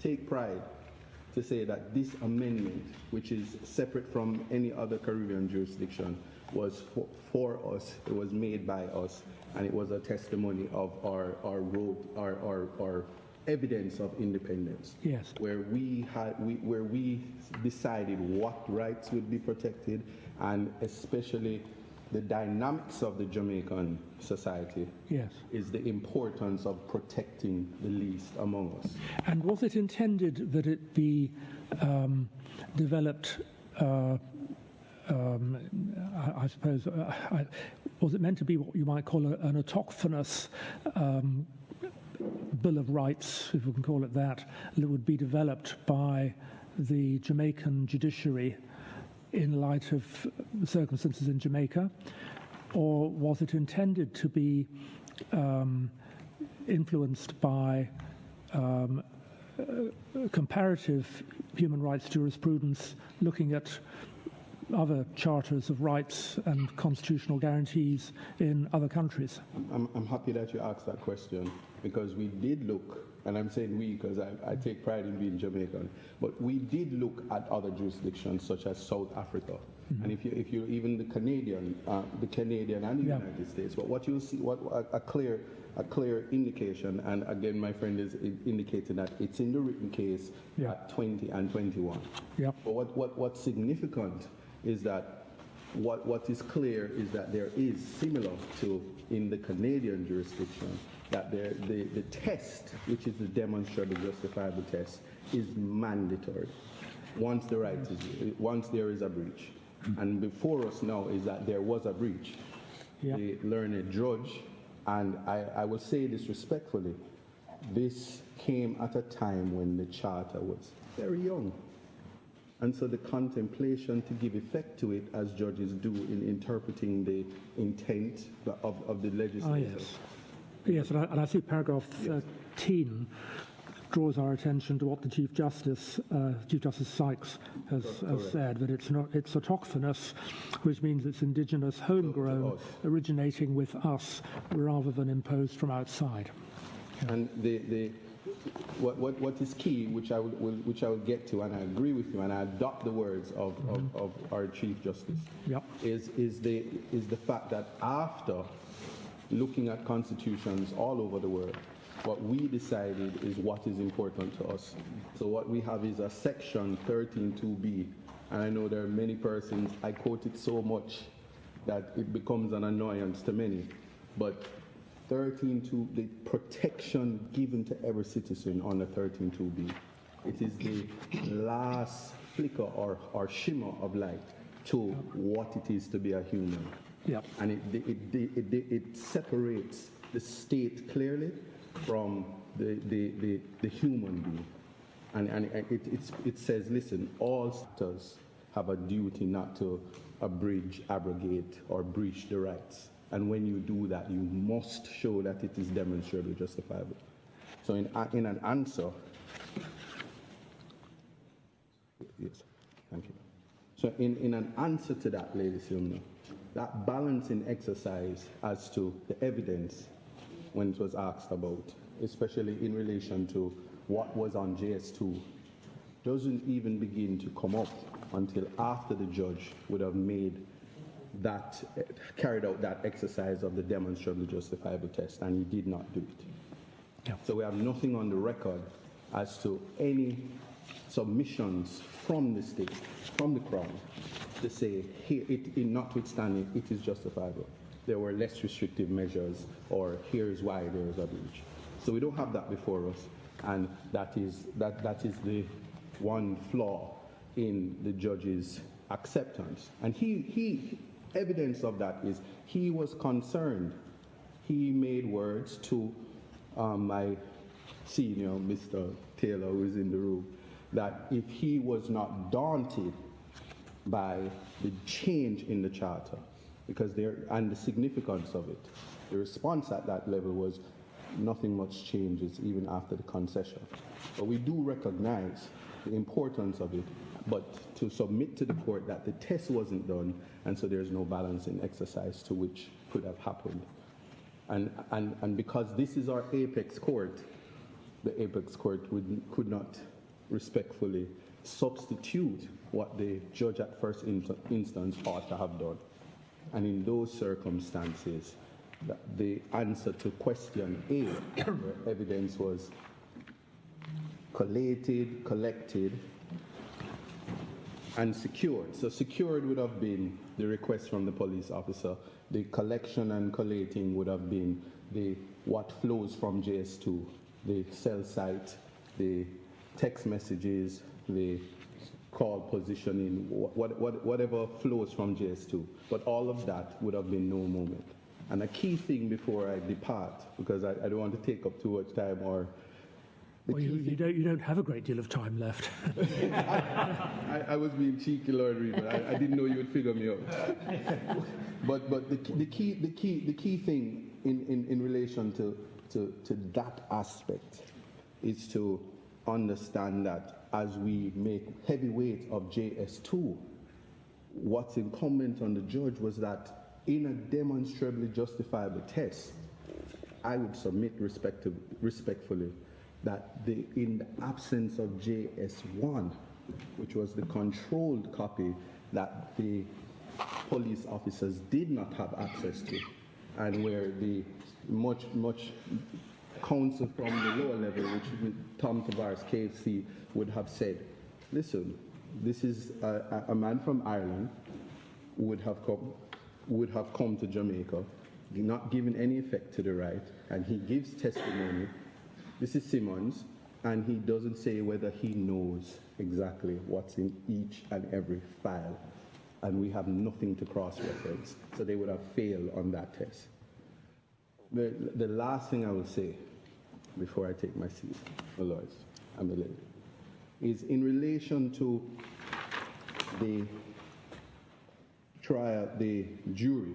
take pride to say that this amendment, which is separate from any other Caribbean jurisdiction, was for us, it was made by us, and it was a testimony of our evidence of independence. Yes. Where we decided what rights would be protected, and especially the dynamics of the Jamaican society. Yes. Is the importance of protecting the least among us. And was it intended that it be developed? I suppose, was it meant to be what you might call an autochthonous Bill of Rights, if we can call it that would be developed by the Jamaican judiciary in light of the circumstances in Jamaica? Or was it intended to be influenced by comparative human rights jurisprudence looking at other charters of rights and constitutional guarantees in other countries? I'm happy that you asked that question, because we did look, and I'm saying we because I take pride in being Jamaican, but we did look at other jurisdictions such as South Africa. Mm-hmm. And if you even the Canadian and the United States, but what you'll see, a clear indication, and again my friend is indicating that it's in the written case at 20 and 21. Yeah. But what's significant is that what is clear is that there is, similar to in the Canadian jurisdiction, that the test, which is the demonstrable justifiable test, is mandatory once there is a breach. And before us now is that there was a breach. Yeah. The learned judge, and I will say this respectfully, this came at a time when the charter was very young. And so the contemplation to give effect to it, as judges do in interpreting the intent of the legislature. Oh, yes, and I see paragraph 13 draws our attention to what the Chief Justice Sykes has said, that it's autochthonous, which means it's indigenous, homegrown, originating with us rather than imposed from outside. Yeah. And what is key, which I will get to, and I agree with you, and I adopt the words of our Chief Justice, is the fact that after looking at constitutions all over the world, what we decided is what is important to us. So what we have is a section 13.2b, and I know there are many persons, I quote it so much that it becomes an annoyance to many, but 13.2, the protection given to every citizen under 13.2b. It is the last flicker or shimmer of light to what it is to be a human. Yep. And it separates the state clearly from the human being. And it says, listen, all states have a duty not to abridge, abrogate, or breach the rights. And when you do that, you must show that it is demonstrably justifiable. So in an answer, yes, thank you. So in an answer to that, ladies and gentlemen, that balancing exercise as to the evidence when it was asked about, especially in relation to what was on JS2, doesn't even begin to come up until after the judge would have carried out that exercise of the demonstrably justifiable test, and he did not do it. Yeah. So we have nothing on the record as to any submissions from the state, from the Crown, to say, here, notwithstanding, it is justifiable. There were less restrictive measures, or here's why there is a breach. So we don't have that before us, and that is the one flaw in the judge's acceptance. And he evidence of that is he was concerned. He made words to my senior, Mr. Taylor, who is in the room, that if he was not daunted by the change in the charter, and the significance of it, the response at that level was nothing much changes even after the concession. But we do recognize the importance of it, but to submit to the court that the test wasn't done, and so there's no balancing exercise to which could have happened. And because this is our apex court, the apex court could not respectfully substitute what the judge at first instance ought to have done. And in those circumstances, the answer to question A, where evidence was collated, collected, and secured. So secured would have been the request from the police officer. The collection and collating would have been what flows from JS2, the cell site, the text messages, the call positioning, whatever flows from JS2. But all of that would have been no moment. And a key thing before I depart, because I don't want to take up too much time, or well, you don't have a great deal of time left. I was being cheeky, Lord Reed, but I didn't know you would figure me out. But the key thing in relation to that aspect is to understand that as we make heavy weight of JS2, what's incumbent on the judge was that in a demonstrably justifiable test, I would submit respectfully that in the absence of JS1, which was the controlled copy that the police officers did not have access to, and where the much counsel from the lower level, which Tom Tavares, KFC, would have said, listen, this is a man from Ireland who would have come to Jamaica, not given any effect to the right, and he gives testimony. This is Simmons, and he doesn't say whether he knows exactly what's in each and every file, and we have nothing to cross-reference, so they would have failed on that test. The last thing I will say before I take my seat, my lords and the lady, is in relation to the trial, the jury